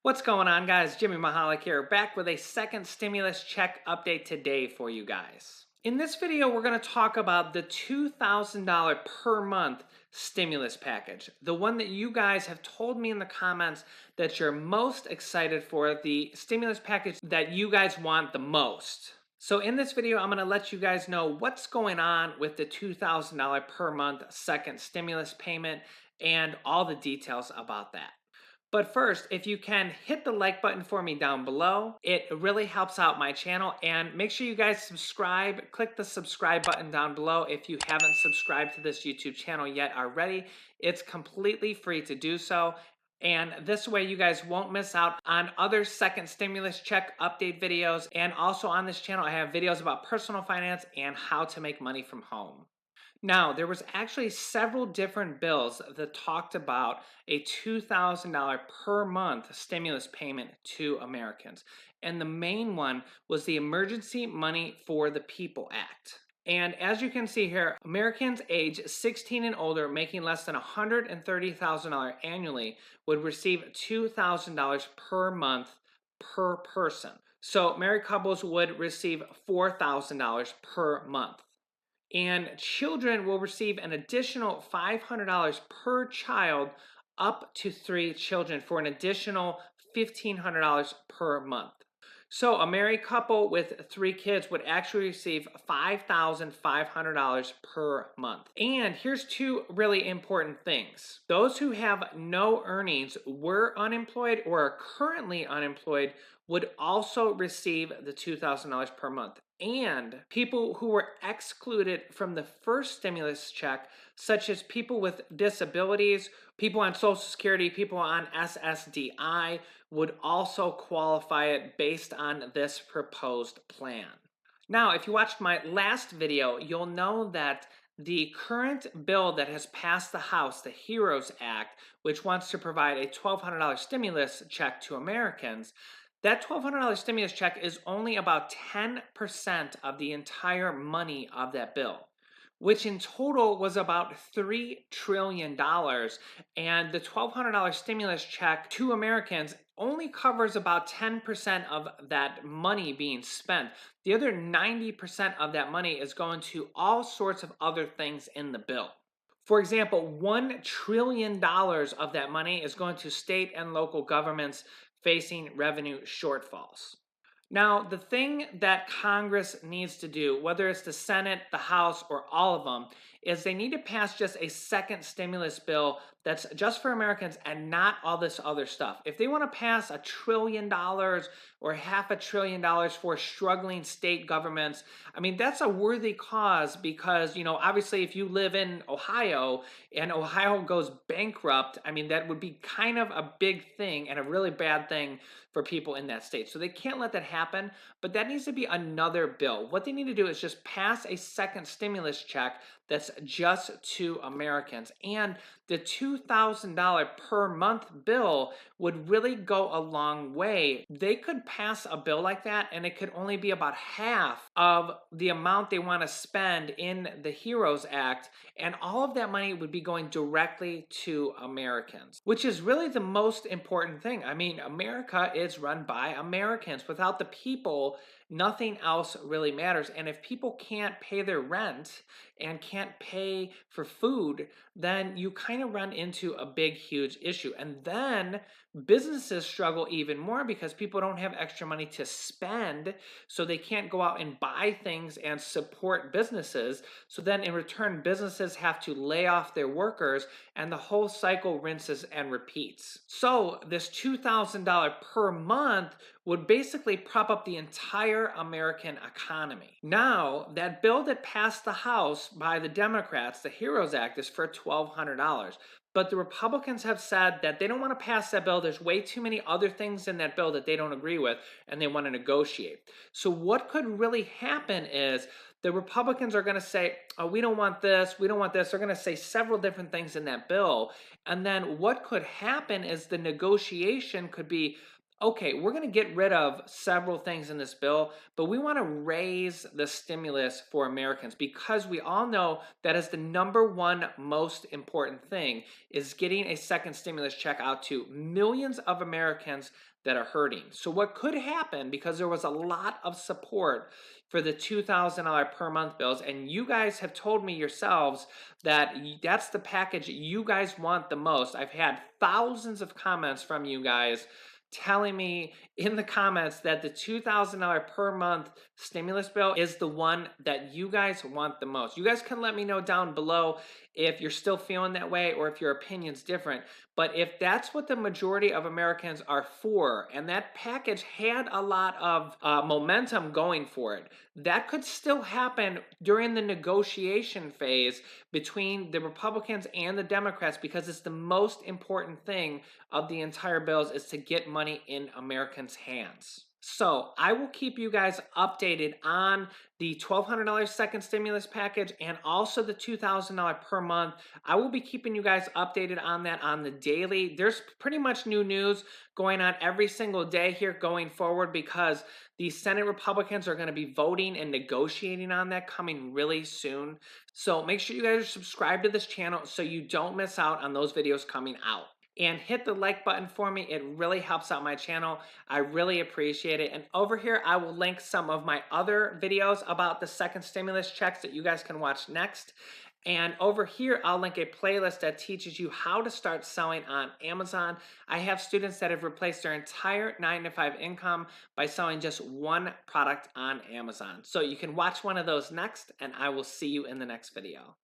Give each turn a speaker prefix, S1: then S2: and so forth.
S1: What's going on, guys? Jimmy Mahalik here, back with a second stimulus check update today for you guys. In this video, we're going to talk about the $2,000 per month stimulus package, the one that you guys have told me in the comments that you're most excited for, the stimulus package that you guys want the most. So in this video, I'm going to let you guys know what's going on with the $2,000 per month second stimulus payment and all the details about that. But first, if you can hit the like button for me down below, it really helps out my channel. And make sure you guys subscribe. Click the subscribe button down below if you haven't subscribed to this YouTube channel yet already. It's completely free to do so. And this way you guys won't miss out on other second stimulus check update videos. And also on this channel, I have videos about personal finance and how to make money from home. Now, there was actually several different bills that talked about a $2,000 per month stimulus payment to Americans. And the main one was the Emergency Money for the People Act. And as you can see here, Americans age 16 and older making less than $130,000 annually would receive $2,000 per month per person. So married couples would receive $4,000 per month. And children will receive an additional $500 per child up to 3 children for an additional $1,500 per month. So a married couple with 3 kids would actually receive $5,500 per month. And here's 2 really important things. Those who have no earnings, were unemployed, or are currently unemployed would also receive the $2,000 per month. And people who were excluded from the first stimulus check, such as people with disabilities, people on Social Security, people on SSDI, would also qualify it based on this proposed plan. Now, if you watched my last video, you'll know that the current bill that has passed the House, the HEROES Act, which wants to provide a $1,200 stimulus check to Americans, that $1,200 stimulus check is only about 10% of the entire money of that bill, which in total was about $3 trillion. And the $1,200 stimulus check to Americans only covers about 10% of that money being spent. The other 90% of that money is going to all sorts of other things in the bill. For example, $1 trillion of that money is going to state and local governments facing revenue shortfalls. Now, the thing that Congress needs to do, whether it's the Senate, the House, or all of them, is they need to pass just a second stimulus bill that's just for Americans and not all this other stuff. If they want to pass $1 trillion or $500 billion for struggling state governments, I mean, that's a worthy cause because, obviously if you live in Ohio and Ohio goes bankrupt, I mean, that would be kind of a big thing and a really bad thing for people in that state. So they can't let that happen, but that needs to be another bill. What they need to do is just pass a second stimulus check that's just to Americans. And the $2,000 per month bill would really go a long way. They could pass a bill like that and it could only be about half of the amount they want to spend in the HEROES Act, and all of that money would be going directly to Americans, which is really the most important thing. I mean, America is run by Americans. Without the people, nothing else really matters. And if people can't pay their rent and can't pay for food, then you kind of run into a big, huge issue. And then businesses struggle even more because people don't have extra money to spend, so they can't go out and buy things and support businesses. So then in return, businesses have to lay off their workers, and the whole cycle rinses and repeats. So this $2,000 per month would basically prop up the entire American economy. Now, that bill that passed the House by the Democrats, the HEROES Act, is for $1,200. But the Republicans have said that they don't want to pass that bill. There's way too many other things in that bill that they don't agree with, and they want to negotiate. So what could really happen is the Republicans are going to say, oh, we don't want this, we don't want this. They're going to say several different things in that bill. And then what could happen is the negotiation could be Okay, we're going to get rid of several things in this bill, but we want to raise the stimulus for Americans because we all know that is the number one most important thing is getting a second stimulus check out to millions of Americans that are hurting. So what could happen, because there was a lot of support for the $2,000 per month bills, and you guys have told me yourselves that that's the package you guys want the most. I've had thousands of comments from you guys telling me in the comments that the $2,000 per month stimulus bill is the one that you guys want the most. You guys can let me know down below if you're still feeling that way or if your opinion's different. But if that's what the majority of Americans are for, and that package had a lot of momentum going for it, that could still happen during the negotiation phase between the Republicans and the Democrats because it's the most important thing of the entire bills is to get money in Americans' hands. So I will keep you guys updated on the $1,200 second stimulus package and also the $2,000 per month. I will be keeping you guys updated on that on the daily. There's pretty much new news going on every single day here going forward because the Senate Republicans are going to be voting and negotiating on that coming really soon. So make sure you guys are subscribed to this channel so you don't miss out on those videos coming out. And hit the like button for me. It really helps out my channel. I really appreciate it. And over here, I will link some of my other videos about the second stimulus checks that you guys can watch next. And over here, I'll link a playlist that teaches you how to start selling on Amazon. I have students that have replaced their entire 9-to-5 income by selling just one product on Amazon. So you can watch one of those next, and I will see you in the next video.